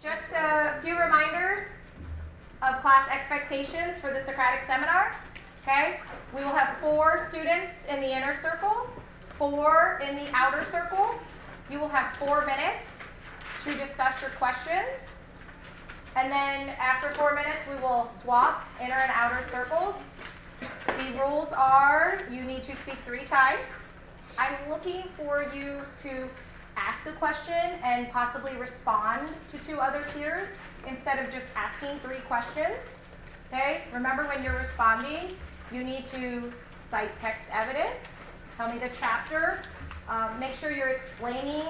Just a few reminders of class expectations for the Socratic seminar. Okay, we will have 4 students in the inner circle, 4 in the outer circle. You will have 4 minutes to discuss your questions. And then after 4 minutes, we will swap inner and outer circles. The rules are you need to speak 3 times. I'm looking for you to ask a question and possibly respond to 2 other peers instead of just asking 3 questions. Okay, remember when you're responding, you need to cite text evidence, tell me the chapter, make sure you're explaining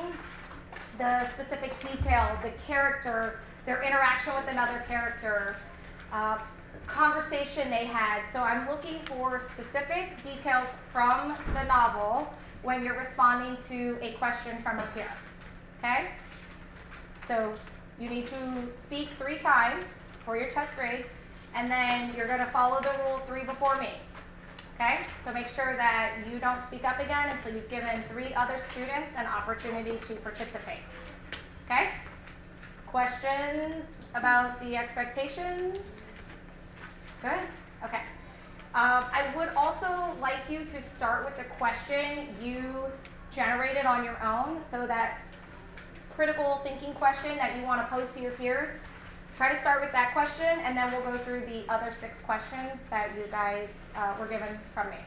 the specific detail, the character, their interaction with another character, conversation they had. So I'm looking for specific details from the novel when you're responding to a question from a peer. Okay? So you need to speak 3 times for your test grade, and then you're going to follow the rule 3 before me. Okay? So make sure that you don't speak up again until you've given 3 other students an opportunity to participate. Okay? Questions about the expectations? Good? Okay. I would also like you to start with a question you generated on your own, so that critical thinking question that you want to pose to your peers. Try to start with that question, and then we'll go through the other 6 questions that you guys were given from me.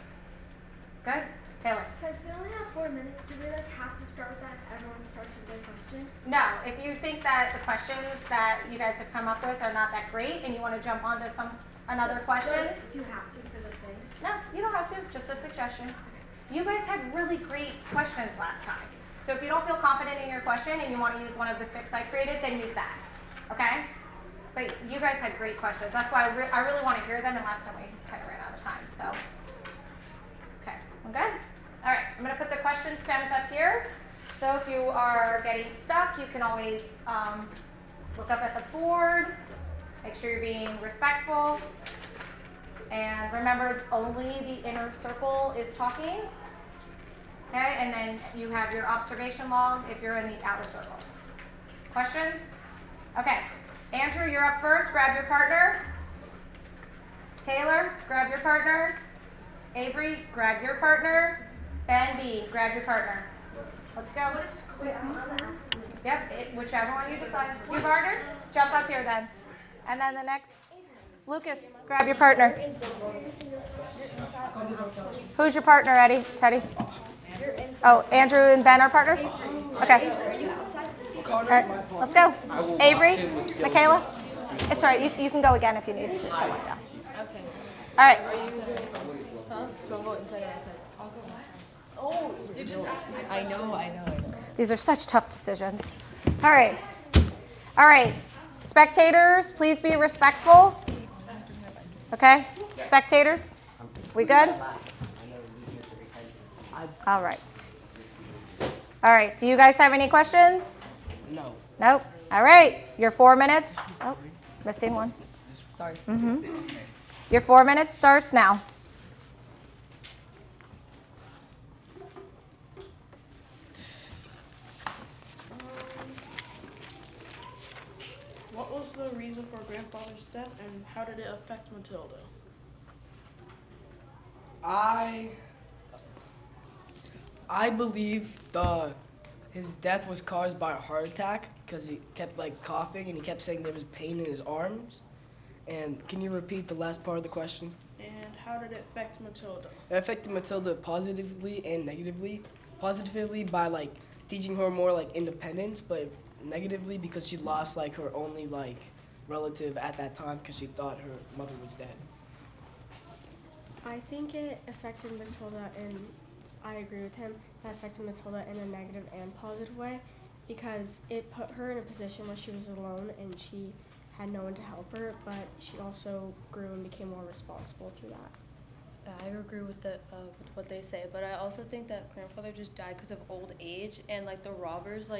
Good? Taylor? Since we only have 4 minutes, do we have to start with that? Everyone starts with their question? No. If you think that the questions that you guys have come up with are not that great and you want to jump onto another question. Do you have to for the thing? No, you don't have to. Just a suggestion. You guys had really great questions last time. So if you don't feel confident in your question and you want to use one of the 6 I created, then use that. Okay? But you guys had great questions. That's why I really want to hear them, and last time we kind of ran out of time. So, okay, we're good? All right, I'm going to put the question stems up here. So if you are getting stuck, you can always look up at the board. Make sure you're being respectful. And remember, only the inner circle is talking. Okay, and then you have your observation log if you're in the outer circle. Questions? Okay, Andrew, you're up first. Grab your partner. Taylor, grab your partner. Avery, grab your partner. Ben B, grab your partner. Let's go. Yep, whichever one you decide. Your partners? Jump up here then. And then the next, Lucas, grab your partner. Who's your partner, Eddie? Teddy? Oh, Andrew and Ben are partners? Okay. All right, let's go. Avery, Michaela? It's all right. You can go again if you need to. Something like that. Okay. All right. Oh, you just asked me. I know. These are such tough decisions. All right. All right. Spectators, please be respectful. Okay? Spectators, we good? All right. All right. Do you guys have any questions? No. Nope. All right. Your 4 minutes. Oh, missing one. Sorry. Your 4 minutes starts now. What was the reason for grandfather's death, and how did it affect Matilda? I believe his death was caused by a heart attack because he kept coughing and he kept saying there was pain in his arms. And can you repeat the last part of the question? And how did it affect Matilda? It affected Matilda positively and negatively. Positively by teaching her more independence, but negatively because she lost her only relative at that time because she thought her mother was dead. I think it affected Matilda, and I agree with him, that affected Matilda in a negative and positive way, because it put her in a position where she was alone and she had no one to help her, but she also grew and became more responsible through that. I agree with with what they say, but I also think that grandfather just died because of old age, and the robbers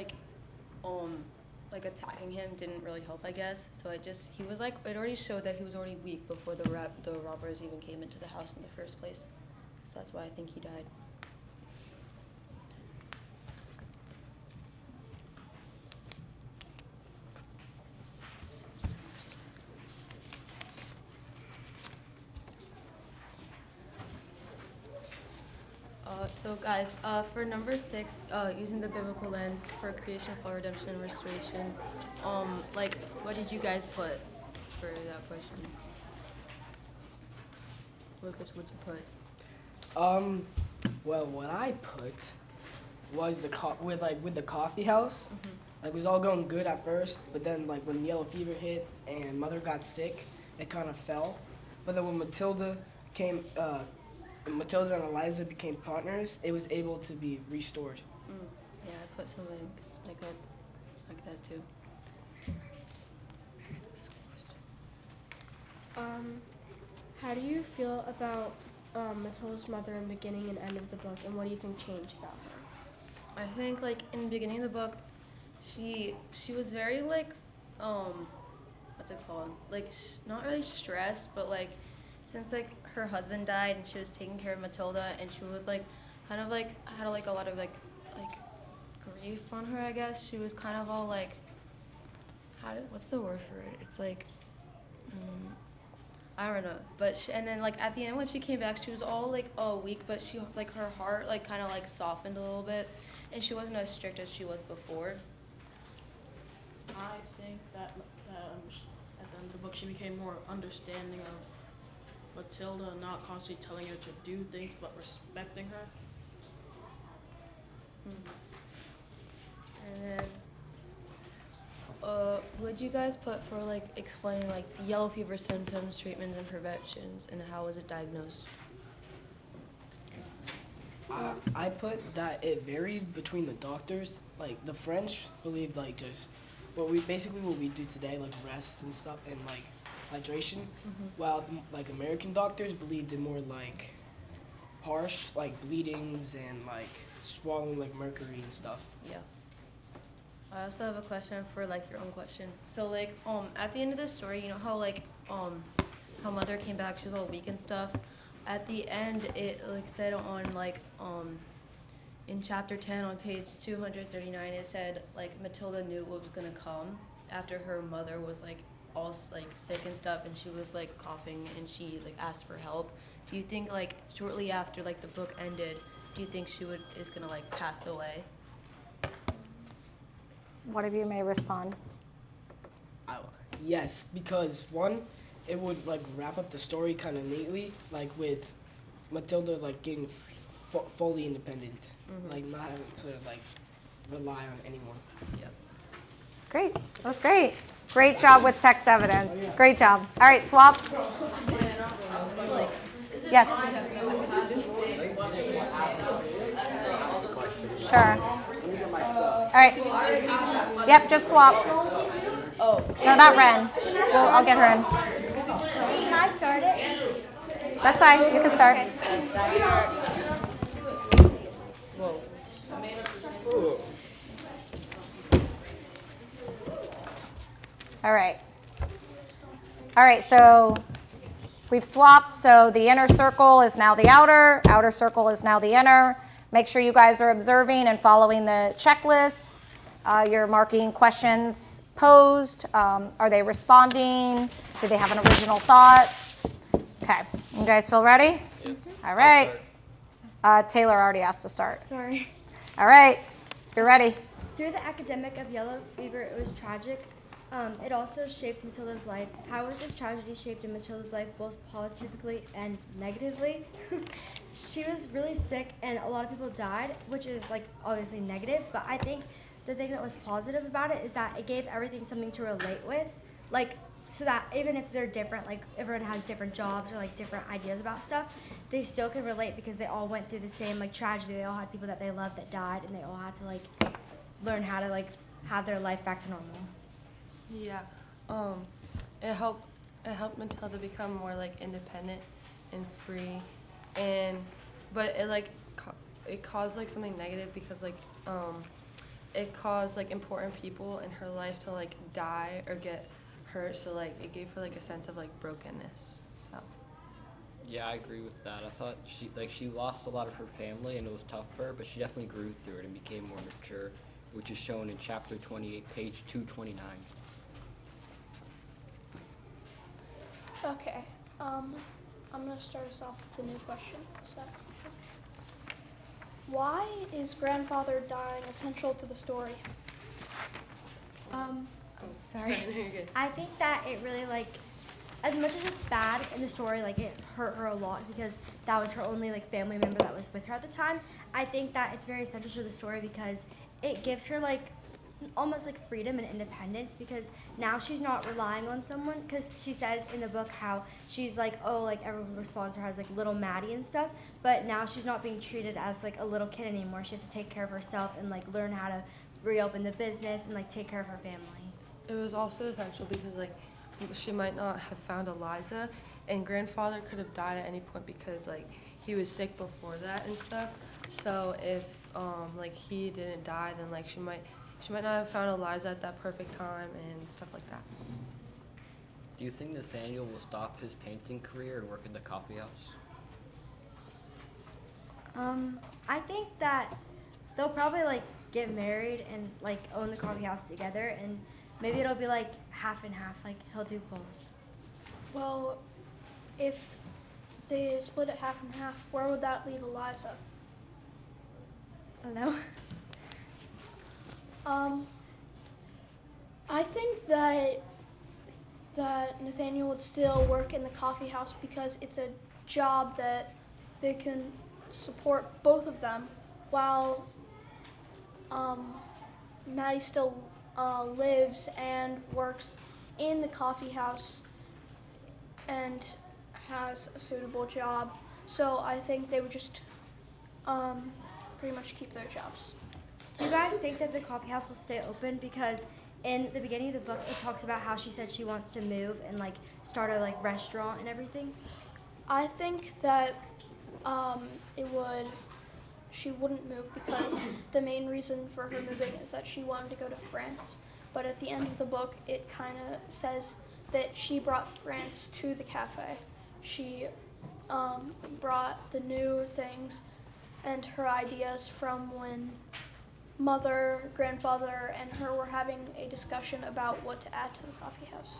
attacking him didn't really help, I guess. So he was it already showed that he was already weak before the robbers even came into the house in the first place. So that's why I think he died. So guys, for number 6, using the biblical lens for creation, fall, redemption, and restoration, like, what did you guys put for that question? Lucas, what'd you put? Well, what I put was with the coffee house. Like, it was all going good at first, but then like when yellow fever hit and mother got sick, it kind of fell. But then when Matilda and Eliza became partners, it was able to be restored. Yeah, I put something like that too. How do you feel about Matilda's mother in the beginning and end of the book, and what do you think changed about her? I think like in the beginning of the book, she was very like what's it called? Like not really stressed, but like since like her husband died and she was taking care of Matilda, and she was like kind of like had like a lot of like grief on her, I guess. She was kind of all like what's the word for it? It's like I don't know, but and then like at the end when she came back, she was all like weak, but she like her heart like kind of like softened a little bit, and she wasn't as strict as she was before. I think that at the end of the book, she became more understanding of Matilda, not constantly telling her to do things, but respecting her. And then, what'd you guys put for like explaining like the yellow fever symptoms, treatments, and preventions, and how was it diagnosed? I put that it varied between the doctors. Like the French believed like just what we do today, like rest and stuff and like hydration, while like American doctors believed in more like harsh like bleedings and like swallowing like mercury and stuff. Yeah. I also have a question for like your own question. So like at the end of the story, you know how like how mother came back, she was all weak and stuff. At the end, it like said on like in chapter 10 on page 239, it said like Matilda knew what was gonna come after her mother was like all like sick and stuff, and she was like coughing, and she like asked for help. Do you think like shortly after like the book ended, do you think she is gonna like pass away? One of you may respond. Yes, because one, it would like wrap up the story kind of neatly, like with Matilda like getting fully independent, like not having to like rely on anyone. Yep. Great. That was great. Great job with text evidence. Great job. All right, swap. Yes. Sure. All right. Yep, just swap. Oh. No, not Ren. Well, I'll get her in. Can I start it? That's fine. You can start. Whoa. All right. All right, so we've swapped. So the inner circle is now the outer circle is now the inner. Make sure you guys are observing and following the checklist. You're marking questions posed. Are they responding? Do they have an original thought? Okay, you guys feel ready? Yep. All right. Taylor already asked to start. Sorry. All right, you're ready. Through the academic of yellow fever, it was tragic. It also shaped Matilda's life. How was this tragedy shaped in Matilda's life, both positively and negatively? She was really sick, and a lot of people died, which is like obviously negative. But I think the thing that was positive about it is that it gave everything something to relate with, like so that even if they're different, like everyone has different jobs or like different ideas about stuff, they still can relate because they all went through the same like tragedy. They all had people that they loved that died, and they all had to like learn how to like have their life back to normal. Yeah, it helped Matilda become more like independent and free, but it like it caused like something negative because like it caused like important people in her life to like die or get hurt, so like it gave her like a sense of like brokenness. So Yeah, I agree with that. I thought she lost a lot of her family and it was tough for her, but she definitely grew through it and became more mature, which is shown in chapter 28, page 229. Okay, I'm gonna start us off with a new question. So, Why is grandfather dying essential to the story? Sorry. No, you're good. I think that it really as much as it's bad in the story, it hurt her a lot because that was her only family member that was with her at the time. I think that it's very essential to the story because it gives her almost freedom and independence because now she's not relying on someone because she says in the book how she's everyone responds to her as little Maddie and stuff, but now she's not being treated as a little kid anymore. She has to take care of herself and learn how to reopen the business and take care of her family. It was also essential because she might not have found Eliza, and grandfather could have died at any point because he was sick before that and stuff. So if he didn't die, then she might not have found Eliza at that perfect time and stuff like that. Do you think Nathaniel will stop his painting career and work in the coffee house? I think that they'll probably get married and own the coffee house together, and maybe it'll be half and half. He'll do both. Well, if they split it half and half, where would that leave Eliza? I don't know. I think that Nathaniel would still work in the coffee house because it's a job that they can support both of them while Maddie still lives and works in the coffee house and has a suitable job. So I think they would just pretty much keep their jobs. Do you guys think that the coffee house will stay open? Because in the beginning of the book, it talks about how she said she wants to move and start a restaurant and everything. I think that she wouldn't move because the main reason for her moving is that she wanted to go to France. But at the end of the book, it kind of says that she brought France to the cafe. She brought the new things and her ideas from when mother, grandfather, and her were having a discussion about what to add to the coffee house.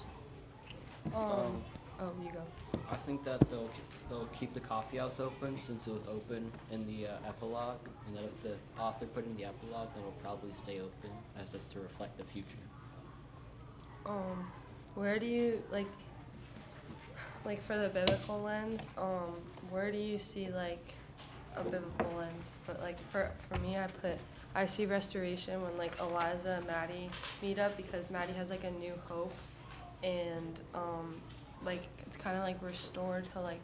Oh, you go. I think that they'll keep the coffee house open since it was open in the epilogue, and that if the author put in the epilogue, then it'll probably stay open as just to reflect the future. Where do you for the biblical lens? Where do you see a biblical lens? But for me, I see restoration when Eliza and Maddie meet up because Maddie has a new hope, and it's kind of restored to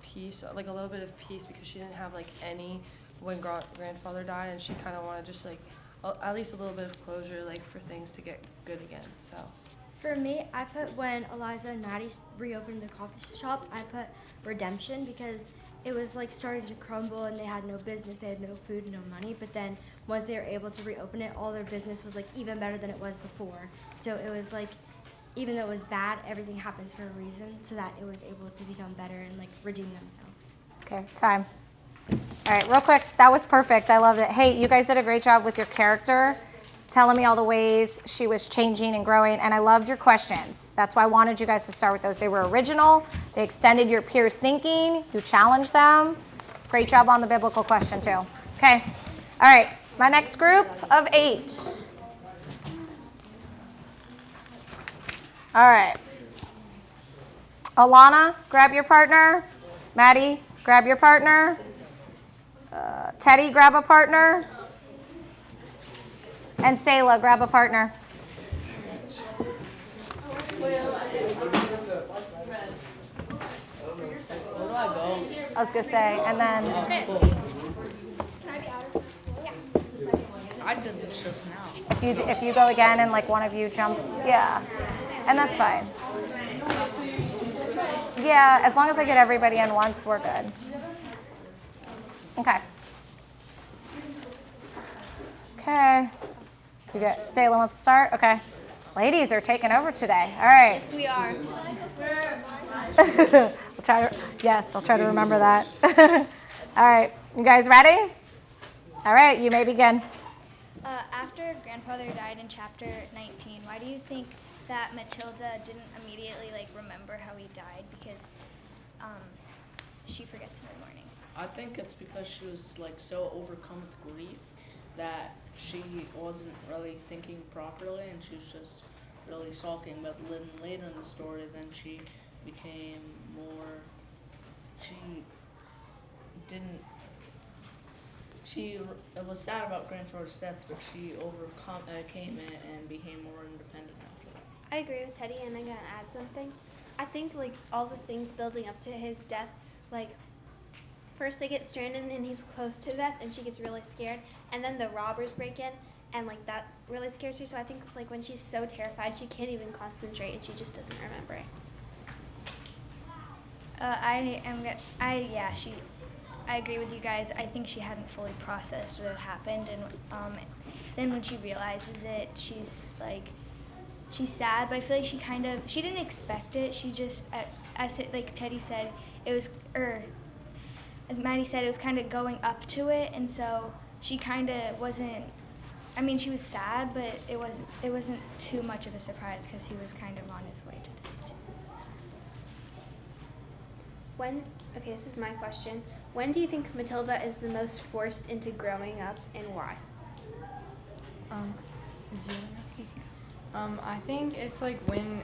peace, a little bit of peace because she didn't have any when grandfather died, and she kind of wanted just at least a little bit of closure for things to get good again. So For me, I put when Eliza and Maddie reopened the coffee shop, I put redemption because it was starting to crumble and they had no business, they had no food, no money. But then once they were able to reopen it, all their business was even better than it was before. So it was even though it was bad, everything happens for a reason, so that it was able to become better and redeem themselves. Okay, time. All right, real quick, that was perfect. I loved it. Hey, you guys did a great job with your character, telling me all the ways she was changing and growing, and I loved your questions. That's why I wanted you guys to start with those. They were original, they extended your peers' thinking, you challenged them. Great job on the biblical question too. Okay, all right, my next group of 8. All right. Alana, grab your partner. Maddie, grab your partner. Teddy, grab a partner. And Sayla, grab a partner. I was going to say, and then I did this just now. if you go again and one of you jump, yeah, and that's fine. Yeah, as long as I get everybody in once, we're good. Okay. Okay. You got Sayla wants to start? Okay. Ladies are taking over today. All right. Yes, we are. I'll try to remember that. All right. You guys ready? All right, you may begin. After grandfather died in chapter 19, why do you think that Matilda didn't immediately remember how he died? Because she forgets in the morning. I think it's because she was like so overcome with grief that she wasn't really thinking properly, and she was just really sulking. But then later in the story, then she became more. She didn't. She was sad about grandfather's death, but she overcame it and became more independent after that. I agree with Teddy, and I'm gonna add something. I think like all the things building up to his death, like first they get stranded and he's close to death, and she gets really scared, and then the robbers break in, and like that really scares her. So I think like when she's so terrified, she can't even concentrate, and she just doesn't remember it. I agree with you guys. I think she hadn't fully processed what had happened, and then when she realizes it, she's sad, but I feel like she didn't expect it. She just, like Teddy said, as Maddie said, it was kind of going up to it, and so she kind of wasn't. I mean, she was sad, but it wasn't too much of a surprise because he was kind of on his way to death. Okay, this is my question. When do you think Matilda is the most forced into growing up, and why? I think it's like when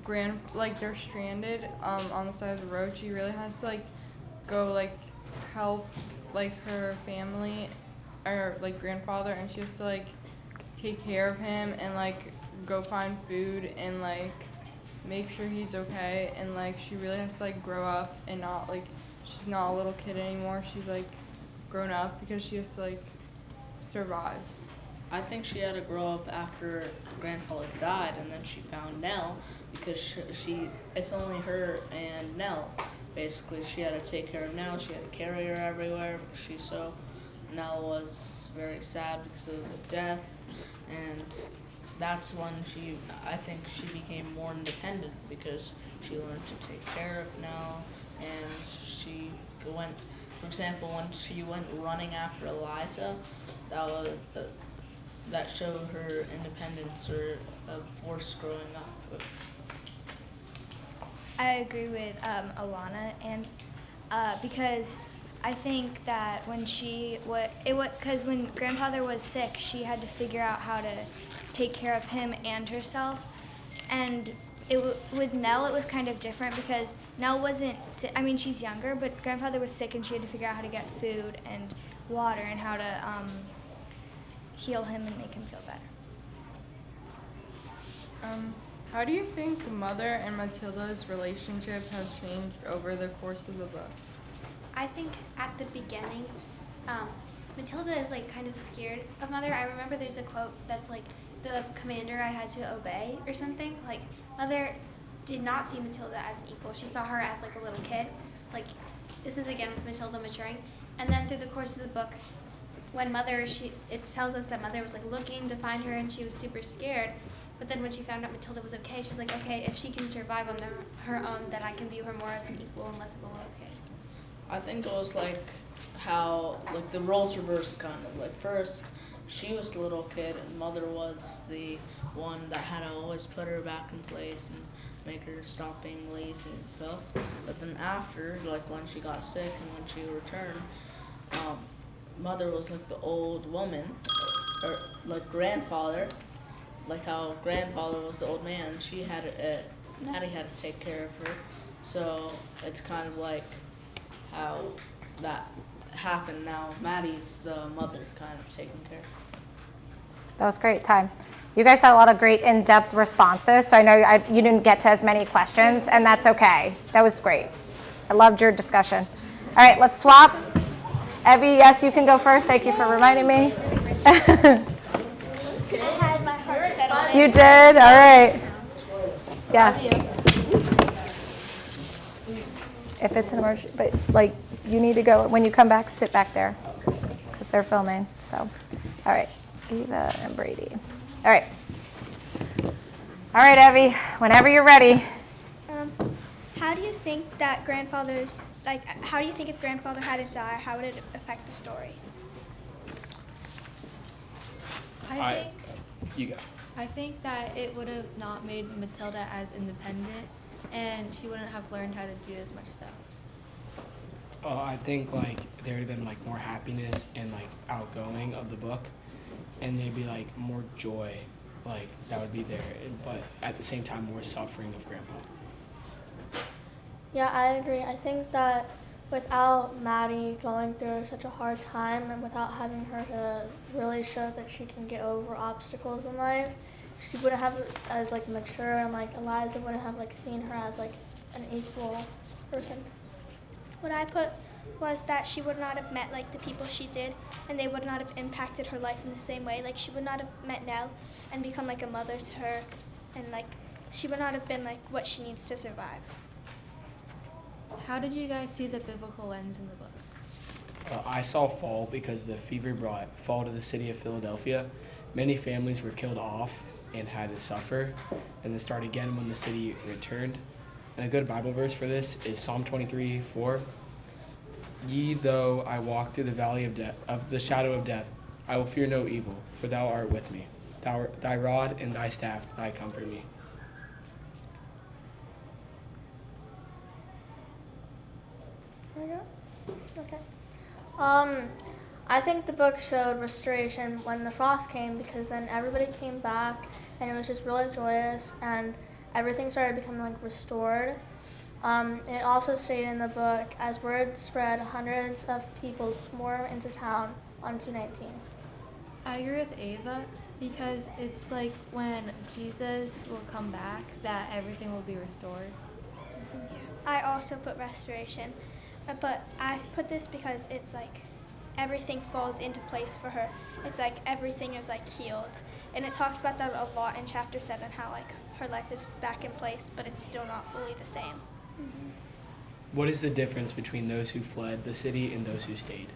they're stranded on the side of the road. She really has to go help her family or grandfather, and she has to take care of him and go find food and make sure he's okay, and she really has to grow up and not she's not a little kid anymore. She's grown up because she has to survive. I think she had to grow up after grandfather died, and then she found Nell because it's only her and Nell. Basically, she had to take care of Nell. She had to carry her everywhere because Nell was very sad because of the death, and that's when I think she became more independent because she learned to take care of Nell, and she went, for example, when she went running after Eliza, that showed her independence or of force growing up. I agree with Alana, and because I think that because when grandfather was sick, she had to figure out how to take care of him and herself. And with Nell, it was kind of different because Nell wasn't sick. I mean, she's younger, but grandfather was sick, and she had to figure out how to get food and water and how to heal him and make him feel better. How do you think Mother and Matilda's relationship has changed over the course of the book? I think at the beginning, Matilda is kind of scared of Mother. I remember there's a quote that's the commander I had to obey or something. Mother did not see Matilda as an equal. She saw her as a little kid. This is again with Matilda maturing. And then through the course of the book, when Mother, it tells us that Mother was looking to find her, and she was super scared. But then when she found out Matilda was okay, she's okay, if she can survive on her own, then I can view her more as an equal and less of a little kid. I think it was how the roles reversed kind of. First, she was the little kid, and Mother was the one that had to always put her back in place and make her stop being lazy and stuff. But then after, when she got sick and when she returned, Mother was the old woman, or grandfather, how grandfather was the old man. She had Maddie had to take care of her. So it's kind of how that happened. Now Maddie's the mother, kind of taking care. That was great time. You guys had a lot of great in-depth responses, so I know you didn't get to as many questions, and that's okay. That was great. I loved your discussion. All right, let's swap. Evie, yes, you can go first. Thank you for reminding me. I had my heart set on it. You did? All right. Yeah. If it's an emergency, but you need to go, when you come back, sit back there because they're filming. So, all right, Eva and Brady. All right. All right, Evie, whenever you're ready. How do you think that how do you think if grandfather hadn't died, how would it affect the story? I think that it would have not made Matilda as independent, and she wouldn't have learned how to do as much stuff. I think like there would have been like more happiness and like outgoing of the book, and there'd be like more joy, like that would be there, but at the same time more suffering of Grandpa. Yeah, I agree. I think that without Maddie going through such a hard time and without having her to really show that she can get over obstacles in life, she wouldn't have as like mature, and like Eliza wouldn't have like seen her as like an equal person. What I put was that she would not have met like the people she did, and they would not have impacted her life in the same way. Like she would not have met Nell and become like a mother to her, and like she would not have been like what she needs to survive. How did you guys see the biblical lens in the book? I saw fall because the fever brought fall to the city of Philadelphia. Many families were killed off and had to suffer, and then start again when the city returned. And a good Bible verse for this is Psalm 23:4. Ye though I walk through the valley of death, of the shadow of death, I will fear no evil, for thou art with me. Thy rod and thy staff, thy comfort me. Okay. I think the book showed restoration when the frost came, because then everybody came back and it was just really joyous and everything started becoming like restored. It also stated in the book, as word spread, hundreds of people swarmed into town on 219. I agree with Ava because it's like when Jesus will come back that everything will be restored. I also put restoration, but I put this because it's like everything falls into place for her. It's like everything is like healed, and it talks about that a lot in chapter 7, how like her life is back in place, but it's still not fully the same. What is the difference between those who fled the city and those who stayed?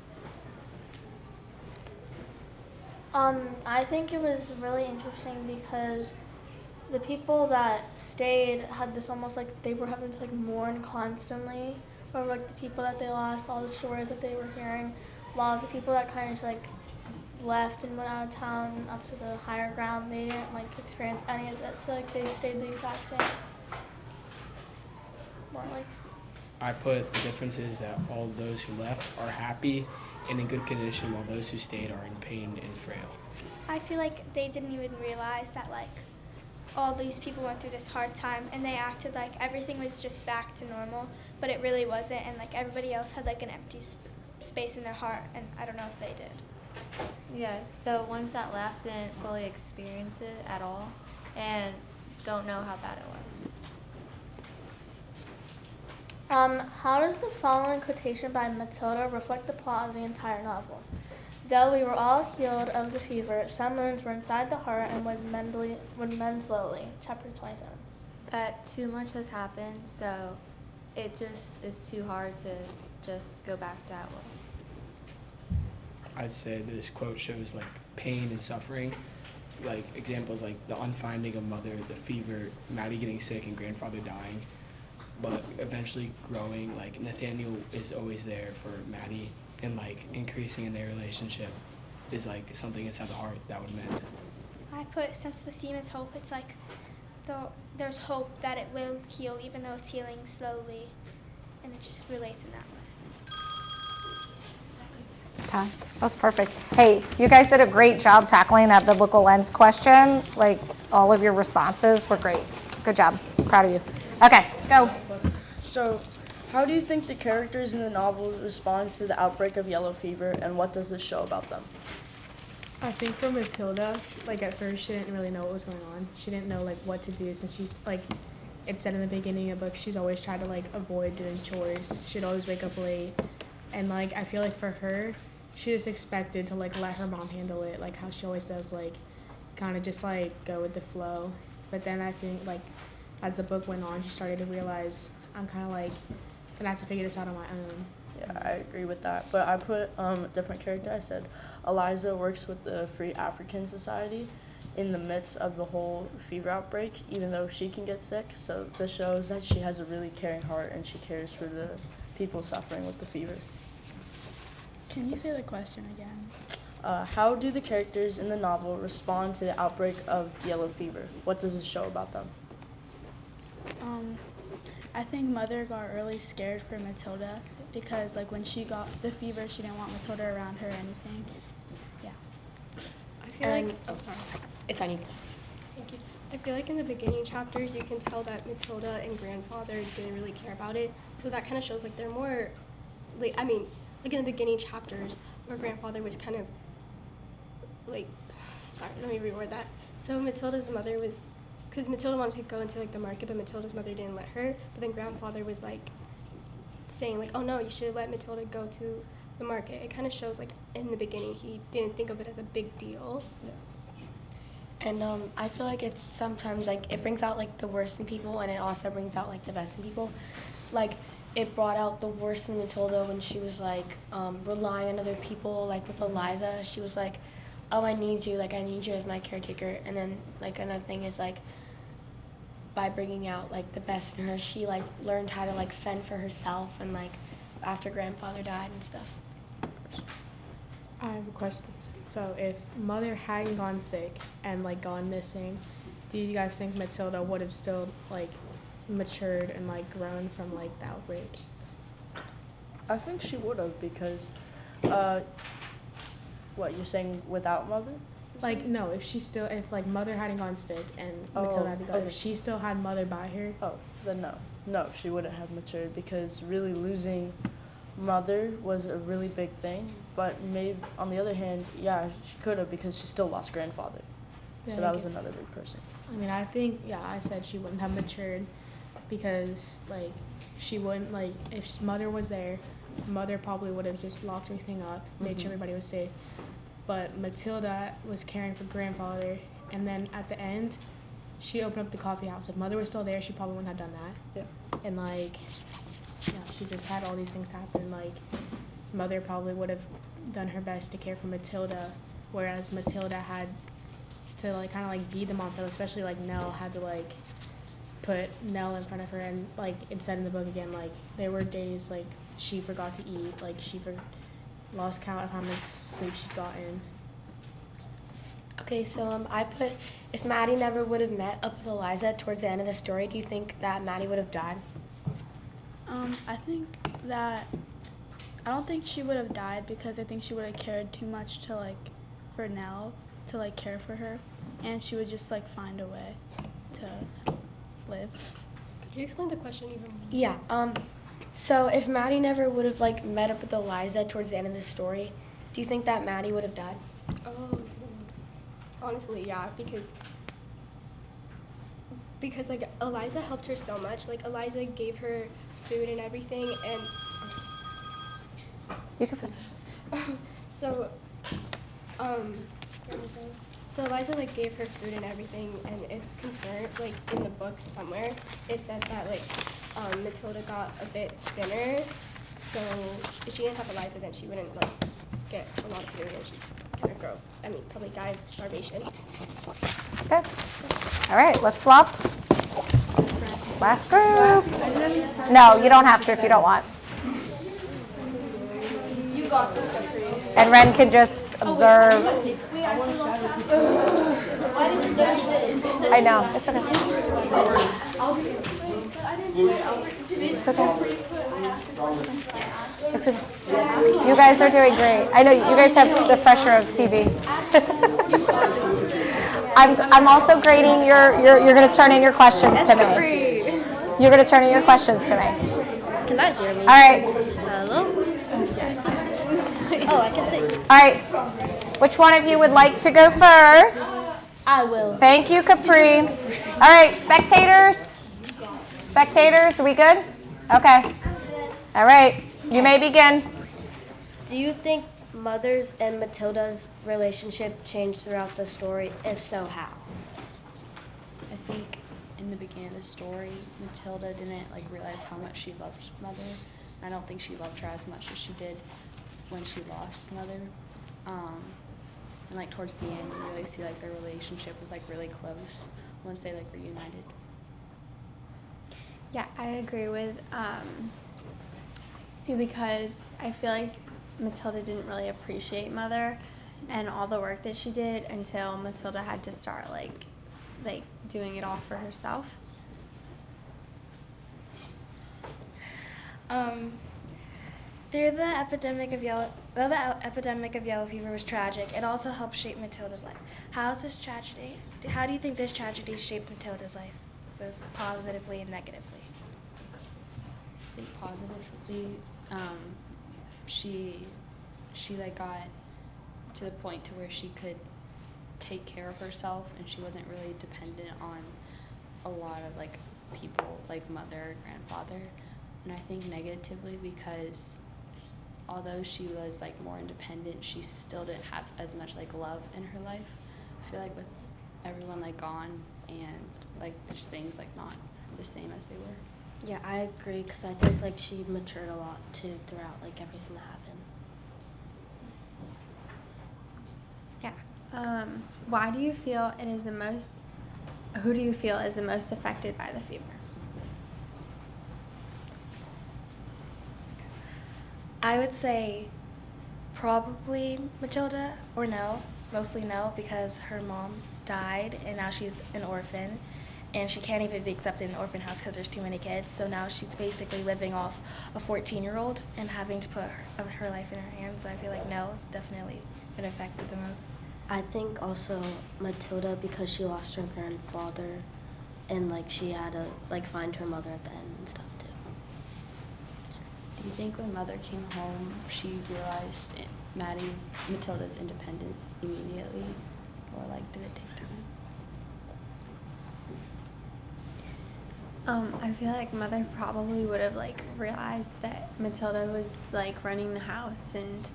I think it was really interesting because the people that stayed had this almost like they were having to like mourn constantly over like the people that they lost, all the stories that they were hearing, while the people that kind of just like left and went out of town up to the higher ground, they didn't like experience any of that, so like they stayed the exact same. More like. I put the difference is that all those who left are happy and in good condition, while those who stayed are in pain and frail. I feel like they didn't even realize that like all these people went through this hard time, and they acted like everything was just back to normal, but it really wasn't, and like everybody else had like an empty space in their heart, and I don't know if they did. Yeah, the ones that left didn't fully experience it at all and don't know how bad it was. How does the following quotation by Matilda reflect the plot of the entire novel? Though we were all healed of the fever, some wounds were inside the heart and would mend slowly. Chapter 27. That too much has happened, so it just is too hard to just go back to how it was. I'd say this quote shows like pain and suffering, like examples like the unfinding of mother, the fever, Maddie getting sick, and grandfather dying, but eventually growing. Like Nathaniel is always there for Maddie, and like increasing in their relationship is like something inside the heart that would mend. I put, since the theme is hope, it's like there's hope that it will heal, even though it's healing slowly, and it just relates in that way. Okay, that was perfect. Hey, you guys did a great job tackling that biblical lens question. Like, all of your responses were great. Good job. Proud of you. Okay, go. So, how do you think the characters in the novel respond to the outbreak of yellow fever, and what does this show about them? I think for Matilda, like at first she didn't really know what was going on. She didn't know like what to do, since she's like, it said in the beginning of the book, she's always tried to like avoid doing chores. She'd always wake up late. And like, I feel like for her, she just expected to like let her mom handle it, like how she always does, like kind of just like go with the flow. But then I think like as the book went on, she started to realize I'm kind of like gonna have to figure this out on my own. Yeah, I agree with that. But I put a different character. I said Eliza works with the Free African Society in the midst of the whole fever outbreak, even though she can get sick. So this shows that she has a really caring heart and she cares for the people suffering with the fever. Can you say the question again? How do the characters in the novel respond to the outbreak of yellow fever? What does it show about them? I think Mother got really scared for Matilda because like when she got the fever, she didn't want Matilda around her or anything. Yeah. I feel like, oh, sorry. It's on you. Thank you. I feel like in the beginning chapters, you can tell that Matilda and grandfather didn't really care about it. So that kind of shows like they're more, like, I mean, like in the beginning chapters where grandfather was kind of like, sorry, let me reword that. So Matilda's mother was, because Matilda wanted to go into like the market, but Matilda's mother didn't let her. But then grandfather was like saying like, oh no, you should let Matilda go to the market. It kind of shows like in the beginning he didn't think of it as a big deal. And I feel like it's sometimes like it brings out like the worst in people, and it also brings out like the best in people. Like it brought out the worst in Matilda when she was like relying on other people. Like with Eliza, she was like, oh, I need you as my caretaker. And then like another thing is like by bringing out like the best in her, she like learned how to like fend for herself, and like after grandfather died and stuff. I have a question. So if Mother hadn't gone sick and like gone missing, do you guys think Matilda would have still like matured and like grown from like the outbreak? I think she would have because, what you're saying without Mother? Like no, if like Mother hadn't gone sick and Matilda had to go, okay. if she still had Mother by her. Oh, then no, she wouldn't have matured because really losing Mother was a really big thing. But maybe on the other hand, yeah, she could have because she still lost grandfather. Yeah, So that was another big person. I mean, I think, yeah, I said she wouldn't have matured because, like, she wouldn't, like, if Mother was there, Mother probably would have just locked everything up, made sure everybody was safe. But Matilda was caring for grandfather, and then at the end, she opened up the coffee house. If Mother was still there, she probably wouldn't have done that. Yeah. And, like, yeah, she just had all these things happen. Like, Mother probably would have done her best to care for Matilda, whereas Matilda had to like kind of like be the mom for them, especially like Nell had to like put Nell in front of her, and like it said in the book again, like there were days like she forgot to eat, like she lost count of how much sleep she'd gotten. Okay, so I put, if Maddie never would have met up with Eliza towards the end of the story, do you think that Maddie would have died? I think that I don't think she would have died because I think she would have cared too much to like for Nell to like care for her, and she would just like find a way to live. Could you explain the question even more? Yeah. So if Maddie never would have like met up with Eliza towards the end of the story, do you think that Maddie would have died? Oh, honestly, yeah, because like Eliza helped her so much. Like Eliza gave her food and everything, and you can finish. So Eliza like gave her food and everything, and it's confirmed like in the book somewhere. It said that like Matilda got a bit thinner, so if she didn't have Eliza, then she wouldn't like get a lot of food, and she kind of grow. I mean, probably die of starvation. Good. All right, let's swap. Last group. No, you don't have to if you don't want. You got this, Capri. And Ren can just observe. I know, it's okay. It's okay. It's okay. You guys are doing great. I know you guys have the pressure of TV. I'm also grading you're going to turn in your questions to me. You're going to turn in your questions to me. Can that hear me? All right. Hello? Oh, I can see. All right. Which one of you would like to go first? I will. Thank you, Capri. All right, spectators. Spectators, are we good? Okay. All right, you may begin. Do you think Mother's and Matilda's relationship changed throughout the story? If so, how? I think in the beginning of the story, Matilda didn't like realize how much she loved Mother. I don't think she loved her as much as she did when she lost Mother. And like towards the end, you really see like their relationship was like really close once they like reunited. Yeah, I agree with you because I feel like Matilda didn't really appreciate Mother and all the work that she did until Matilda had to start like doing it all for herself. Through the epidemic of yellow, though the epidemic of yellow fever was tragic, it also helped shape Matilda's life. How do you think this tragedy shaped Matilda's life, both positively and negatively? I think positively, she like got to the point to where she could take care of herself, and she wasn't really dependent on a lot of like people like mother or grandfather. And I think negatively because although she was like more independent, she still didn't have as much like love in her life. I feel like with everyone like gone and like there's things like not the same as they were. Yeah, I agree because I think like she matured a lot too throughout like everything that happened. Yeah. Why do you feel it is the most? Who do you feel is the most affected by the fever? I would say probably Matilda, or no, mostly no, because her mom died and now she's an orphan and she can't even be accepted in the orphan house because there's too many kids. So now she's basically living off a 14-year-old and having to put her life in her hands. So I feel like no, it's definitely been affected the most. I think also Matilda because she lost her grandfather and like she had to like find her mother at the end and stuff too. Do you think when mother came home, she realized Matilda's independence immediately, or like did it take time? I feel like mother probably would have like realized that Matilda was like running the house, and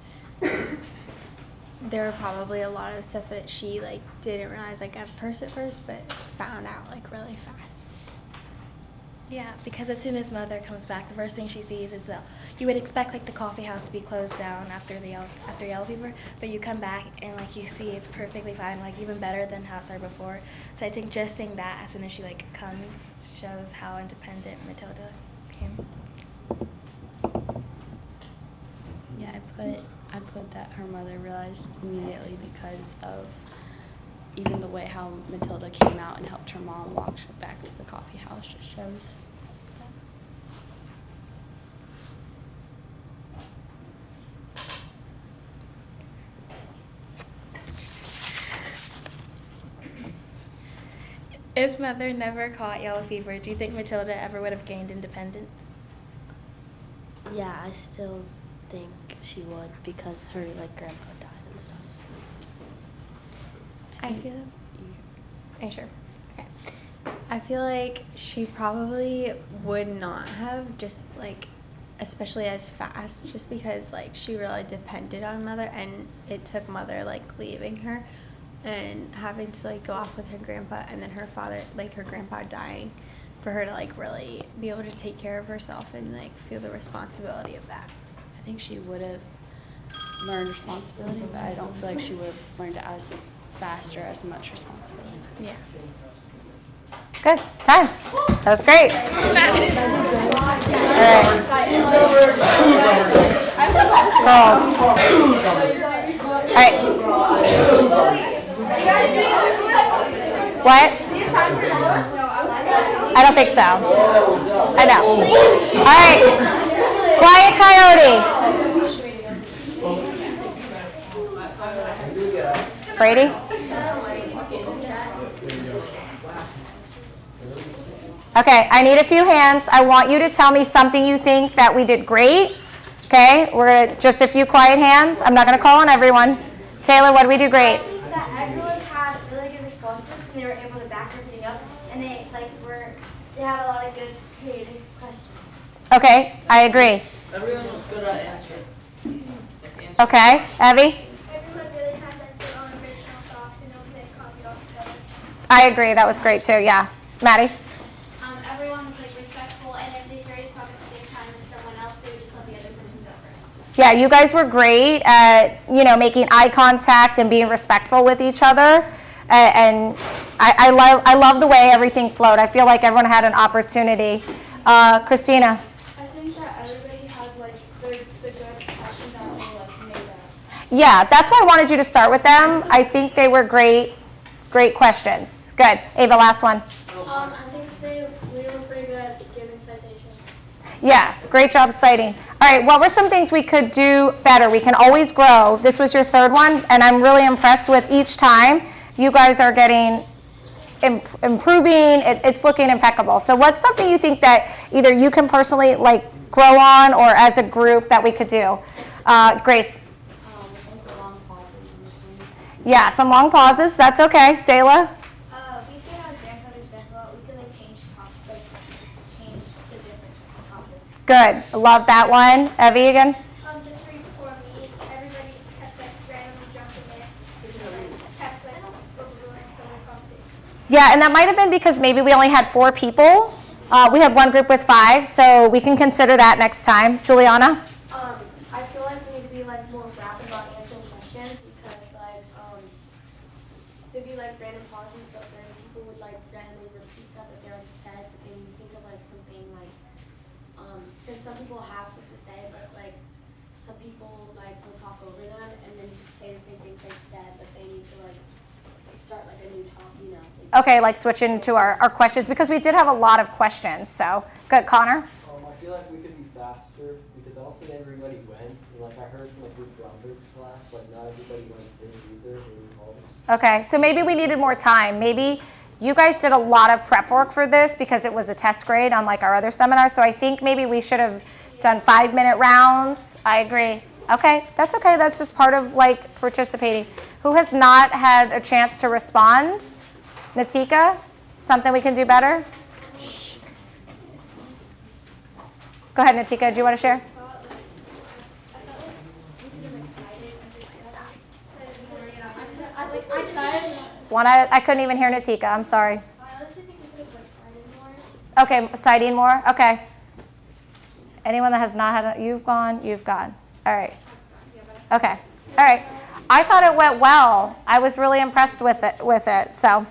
there were probably a lot of stuff that she like didn't realize like at first, but found out like really fast. Yeah, because as soon as mother comes back, the first thing she sees is that you would expect like the coffee house to be closed down after yellow fever, but you come back and like you see it's perfectly fine, like even better than how it started before. So I think just seeing that as soon as she like comes shows how independent Matilda became. Yeah, I put that her mother realized immediately because of even the way how Matilda came out and helped her mom walk back to the coffee house just shows that. If mother never caught yellow fever, do you think Matilda ever would have gained independence? Yeah, I still think she would because her like grandpa died and stuff. I feel. Are you sure? Okay. I feel like she probably would not have, just like, especially as fast, just because like she really depended on mother, and it took mother like leaving her and having to like go off with her grandpa, and then her father, like her grandpa dying, for her to like really be able to take care of herself and like feel the responsibility of that. I think she would have learned responsibility, but I don't feel like she would have learned as fast or as much responsibility. Yeah. Good. Time. That was great. All right. What? I don't think so. I know. All right. Quiet coyote. Brady? Okay, I need a few hands. I want you to tell me something you think that we did great. Okay, we're gonna just a few quiet hands. I'm not gonna call on everyone. Taylor, what did we do great? I think that everyone had really good responses and they were able to back everything up, and they had a lot of good creative questions. Okay, I agree. Everyone was good at answering. Okay, Evie? Everyone really had like their own original thoughts and nobody copied off each other. I agree, that was great too, yeah. Maddie? Everyone was like respectful, and if they started talking at the same time as someone else, they would just let the other person go first. Yeah, you guys were great at, making eye contact and being respectful with each other. And I love the way everything flowed. I feel like everyone had an opportunity. Christina? I think that everybody had like the good questions that were like made up. Yeah, that's why I wanted you to start with them. I think they were great questions. Good. Ava, last one. I think we were pretty good at giving citations. Yeah, great job citing. All right, what were some things we could do better? We can always grow. This was your third one, and I'm really impressed with each time. You guys are getting improving. It's looking impeccable. So what's something you think that either you can personally like grow on or as a group that we could do? Grace? Yeah, some long pauses. That's okay. Sayla? We used to have grandfather's death a lot. We could like change topics, like change to different topics. Good. Love that one. Evie again? Just right before me, everybody just kept like randomly jumping in. Kept like overruling some of the conversation. Yeah, and that might have been because maybe we only had 4 people. We had one group with 5, so we can consider that next time. Juliana? I feel like we need to be like more rapid about answering questions because like there'd be like random pauses, but then people would like randomly repeat stuff that they already said. But then you think of like something like because some people have stuff to say, but like some people like will talk over them and then just say the same thing they said, but they need to like start like a new talk, you know. Okay, like switch into our questions because we did have a lot of questions. So, good, Connor? I feel like we could be faster because I don't think everybody went. And like I heard from like Luke Robert's class, like not everybody went either. Okay, so maybe we needed more time. Maybe you guys did a lot of prep work for this because it was a test grade unlike our other seminars. So I think maybe we should have done 5-minute rounds. I agree. Okay, that's okay. That's just part of like participating. Who has not had a chance to respond? Natika, something we can do better? Shh. Go ahead, Natika. Do you want to share? I couldn't even hear Natika. I'm sorry. Okay, citing more. Okay. Anyone that has not had you've gone. All right. Okay. All right. I thought it went well. I was really impressed with it. So.